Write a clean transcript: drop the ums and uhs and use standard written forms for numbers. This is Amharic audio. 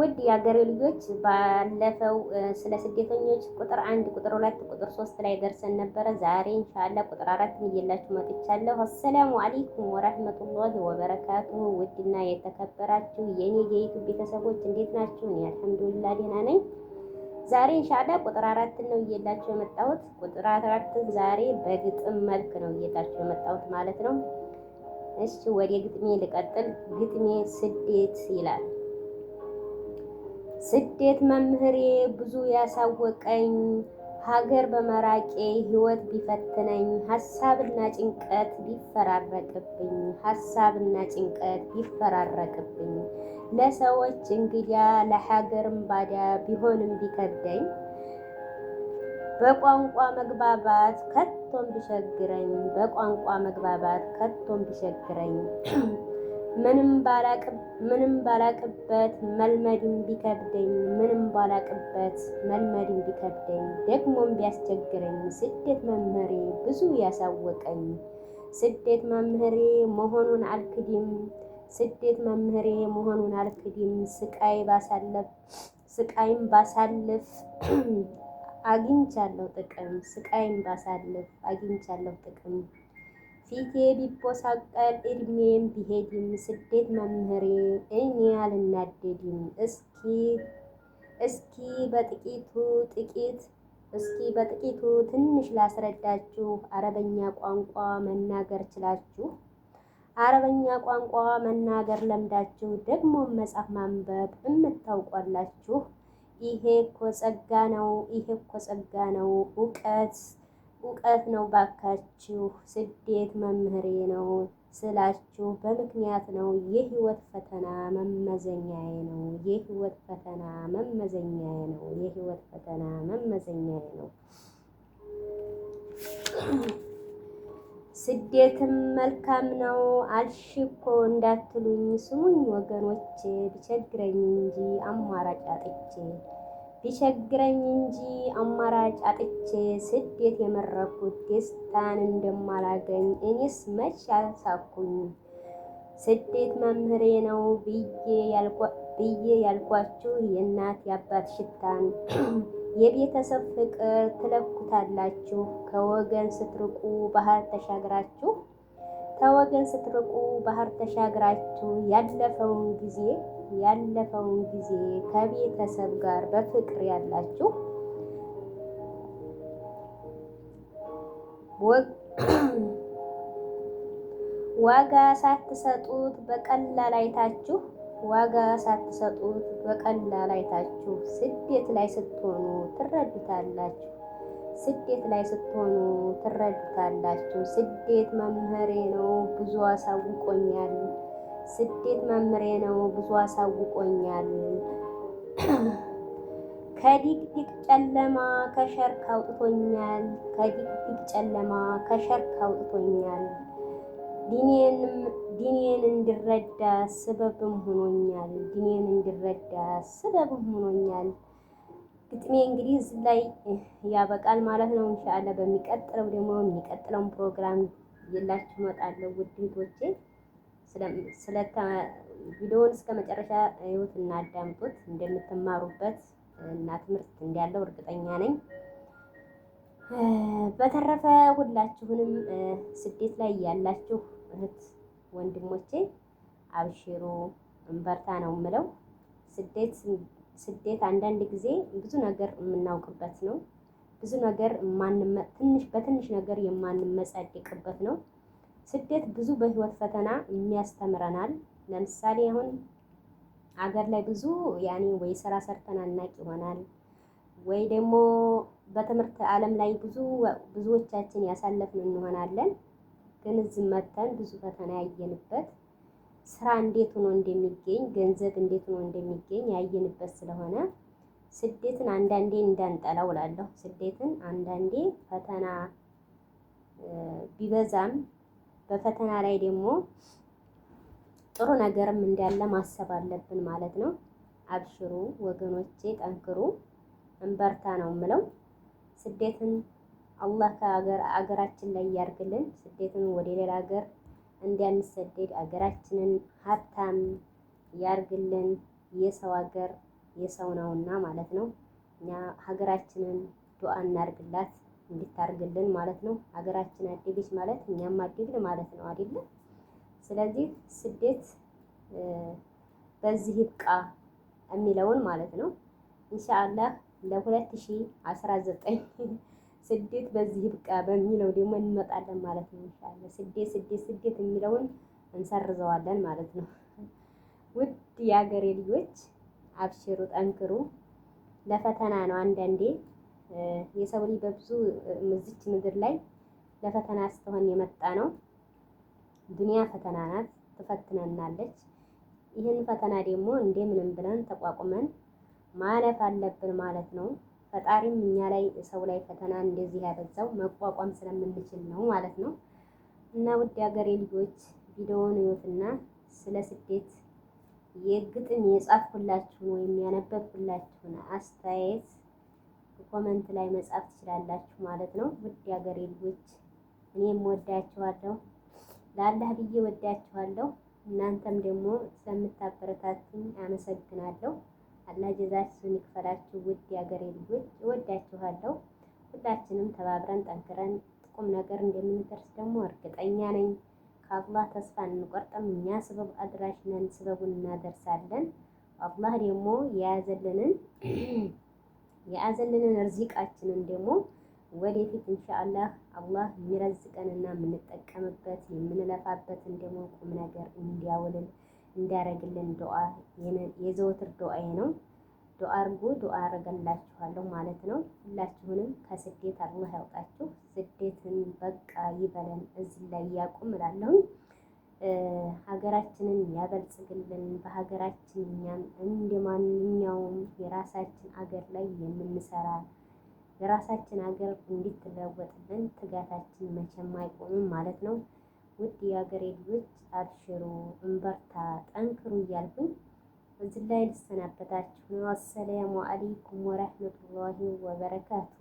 ውድ የሀገሬ ልጆች ባለፈው ስለ ስደተኞች ቁጥር 1፣ ቁጥር 2፣ ቁጥር 3 ላይ ደርሰን ነበረ። ዛሬ ኢንሻአላህ ቁጥር 4 ይዤላችሁ መጥቻለሁ። አሰላሙ አለይኩም ወራህመቱላሂ ወበረካቱሁ። ውድና የተከበራችሁ የኔ የዩቲዩብ ቤተሰቦች እንዴት ናችሁ? እኔ አልሐምዱሊላህ ደህና ነኝ። ዛሬ ኢንሻአላህ ቁጥር 4 ነው ይዤላችሁ የመጣሁት። ቁጥር 4 ዛሬ በግጥም መልክ ነው ይዤላችሁ የመጣሁት ማለት ነው። እሺ ወደ ግጥሜ ልቀጥል። ግጥሜ ስደት ይላል። ስደት መምህሬ ብዙ ያሳወቀኝ፣ ሀገር በመራቄ ህይወት ቢፈትነኝ፣ ሀሳብና ጭንቀት ቢፈራረቅብኝ፣ ሀሳብና ጭንቀት ቢፈራረቅብኝ፣ ለሰዎች እንግዳ ለሀገርም ባዳ ቢሆንም ቢከብደኝ፣ በቋንቋ መግባባት ከቶም ቢቸግረኝ፣ በቋንቋ መግባባት ከቶም ቢቸግረኝ፣ ምንም ባላቅበት መልመድም ቢከብደኝ፣ ምንም ባላቅበት መልመድም ቢከብደኝ፣ ደግሞም ቢያስቸግረኝ፣ ስደት መምህሬ ብዙ ያሳወቀኝ፣ ስደት መምህሬ መሆኑን አልክድም፣ ስደት መምህሬ መሆኑን አልክድም፣ ስቃይም ባሳልፍ አግኝቻለሁ ጥቅም፣ ስቃይም ባሳልፍ አግኝቻለሁ ጥቅም፣ ፊቴ ቢቦሳቀል እድሜም ቢሄድም፣ ስደት መምህሬ እኔ አልናደድም። እስኪ በጥቂቱ ትንሽ ላስረዳችሁ፣ አረበኛ ቋንቋ መናገር ችላችሁ፣ አረበኛ ቋንቋ መናገር ለምዳችሁ፣ ደግሞ መጻፍ ማንበብ እምታውቋላችሁ። ይሄ እኮ ጸጋ ነው፣ ይሄ እኮ ጸጋ ነው፣ እውቀት ነው ባካችሁ። ስደት መምህሬ ነው ስላችሁ በምክንያት ነው፣ የህይወት ፈተና መመዘኛዬ ነው፣ የህይወት ፈተና መመዘኛዬ ነው፣ የህይወት ፈተና መመዘኛዬ ነው። ስደትም መልካም ነው አልሽኮ እንዳትሉኝ፣ ስሙኝ ወገኖቼ፣ ቢቸግረኝ እንጂ አማራጭ አጥቼ፣ ቢቸግረኝ እንጂ አማራጭ አጥቼ፣ ስደት የመረኩት ደስታን እንደማላገኝ እኔስ መች ያሳኩኝ። ስደት መምህሬ ነው ብዬ ያልኳችሁ የእናት የአባት ሽታን፣ የቤተሰብ ፍቅር ትለኩታላችሁ፣ ከወገን ስትርቁ ባህር ተሻግራችሁ፣ ከወገን ስትርቁ ባህር ተሻግራችሁ፣ ያለፈውን ጊዜ ከቤተሰብ ጋር በፍቅር ያላችሁ፣ ዋጋ ሳትሰጡት በቀላል አይታችሁ፣ ዋጋ ሳትሰጡት በቀላል አይታችሁ፣ ስደት ላይ ስትሆኑ ትረዱታላችሁ፣ ስደት ላይ ስትሆኑ ትረዱታላችሁ። ስደት መምህሬ ነው ብዙ አሳውቆኛል፣ ስደት መምህሬ ነው ብዙ አሳውቆኛል። ከዲቅዲቅ ጨለማ ከሸርክ አውጥቶኛል፣ ከዲቅዲቅ ጨለማ ከሸርክ አውጥቶኛል። ዲኔን እንድረዳ ስበብም ሆኖኛል፣ ዲኔን እንድረዳ ስበብም ሆኖኛል። ግጥሜ እንግዲህ እዚህ ላይ ያበቃል ማለት ነው። ኢንሻአላህ በሚቀጥለው ደግሞ የሚቀጥለውን ፕሮግራም ይላችሁ እመጣለሁ። ውድ እህቶቼ ቪዲዮውን እስከ መጨረሻ እዩት እና አዳምጡት። እንደምትማሩበት እና ትምህርት እንዳለው እርግጠኛ ነኝ። በተረፈ ሁላችሁንም ስደት ላይ ያላችሁ እህት ወንድሞቼ አብሽሩ፣ እንበርታ ነው የምለው። ስደት አንዳንድ ጊዜ ብዙ ነገር የምናውቅበት ነው። ብዙ ነገር በትንሽ ነገር የማንመጻደቅበት ነው። ስደት ብዙ በህይወት ፈተና የሚያስተምረናል። ለምሳሌ አሁን አገር ላይ ብዙ ወይ ስራ ሰርተን አናቅ ይሆናል፣ ወይ ደግሞ በትምህርት ዓለም ላይ ብዙዎቻችን ያሳለፍን እንሆናለን። ግን እዚህ መተን ብዙ ፈተና ያየንበት፣ ስራ እንዴት ሆኖ እንደሚገኝ፣ ገንዘብ እንዴት ሆኖ እንደሚገኝ ያየንበት ስለሆነ ስደትን አንዳንዴ እንዳንጠላው እላለሁ። ስደትን አንዳንዴ ፈተና ቢበዛም በፈተና ላይ ደግሞ ጥሩ ነገርም እንዳለ ማሰብ አለብን ማለት ነው። አብሽሩ ወገኖቼ፣ ጠንክሩ፣ እንበርታ ነው የምለው። ስደትን አላህ አገራችን ላይ ያርግልን። ስደትን ወደ ሌላ ሀገር እንዳንሰደድ አገራችንን ሀብታም ያርግልን። የሰው ሀገር የሰው ነውና ማለት ነው። እኛ ሀገራችንን ዱአ እናርግላት እንድታርግልን ማለት ነው። ሀገራችን አደገች ማለት እኛም አደግን ማለት ነው አይደለ? ስለዚህ ስደት በዚህ ይብቃ የሚለውን ማለት ነው ኢንሻአላህ ለ2019 ስደት በዚህ ይብቃ በሚለው ደግሞ እንመጣለን ማለት ነው። ኢንሻአላህ ስደት የሚለውን እንሰርዘዋለን ማለት ነው። ውድ የሀገሬ ልጆች አብሽሩ፣ ጠንክሩ። ለፈተና ነው አንዳንዴ የሰው ልጅ በብዙ እዚች ምድር ላይ ለፈተና ስትሆን የመጣ ነው። ዱንያ ፈተና ናት፣ ትፈትነናለች። ይህን ፈተና ደግሞ እንደምንም ብለን ተቋቁመን ማለፍ አለብን ማለት ነው። ፈጣሪም እኛ ላይ ሰው ላይ ፈተና እንደዚህ ያበዛው መቋቋም ስለምንችል ነው ማለት ነው። እና ውድ ሀገሬ ልጆች ቪዲዮውን እዩትና ስለ ስደት የግጥም የጻፍኩላችሁን ወይም ያነበብኩላችሁን አስተያየት ኮመንት ላይ መጻፍ ትችላላችሁ ማለት ነው። ውድ ሀገሬ ልጆች እኔም ወዳችኋለሁ፣ ለአላህ ብዬ ወዳችኋለሁ። እናንተም ደግሞ ስለምታበረታቱኝ አመሰግናለሁ። አላህ ጀዛችሁን ይክፈላችሁ። ውድ የሀገሬ ልጆች እወዳችኋለሁ። ሁላችንም ተባብረን ጠንክረን ቁም ነገር እንደምንደርስ ደግሞ እርግጠኛ ነኝ። ከአላህ ተስፋ እንቆርጥም። እኛ ስበብ አድራሽ ነን፣ ስበቡን እናደርሳለን። አላህ ደግሞ የያዘልንን ርዚቃችንን ደግሞ ወደፊት ኢንሻአላህ አላህ የሚረዝቀንና የምንጠቀምበት የምንለፋበትን ደግሞ ቁም ነገር እንዲያውልን እንዲያረግልን ዱአ የዘወትር ዱአዬ ነው። ዱአ አርጉ፣ ዱአ አረገላችኋለሁ ማለት ነው። ሁላችሁንም ከስደት አላህ ያውጣችሁ። ስደትን በቃ ይበለን፣ እዚህ ላይ ያቁም እላለሁ። ሀገራችንን ያበልጽግልን። በሀገራችን እኛም እንደ ማንኛውም የራሳችን አገር ላይ የምንሰራ የራሳችን ሀገር እንድትለወጥልን ትጋታችን መቼም አይቆምም ማለት ነው። ውድ የሀገሬ ልጆች አብሽሩ፣ እንበርታ፣ ጠንክሩ እያልኩኝ እዚህ ላይ ልሰናበታችሁ ነው። አሰላሙ አለይኩም ወረህመቱላሂ ወበረካቱ።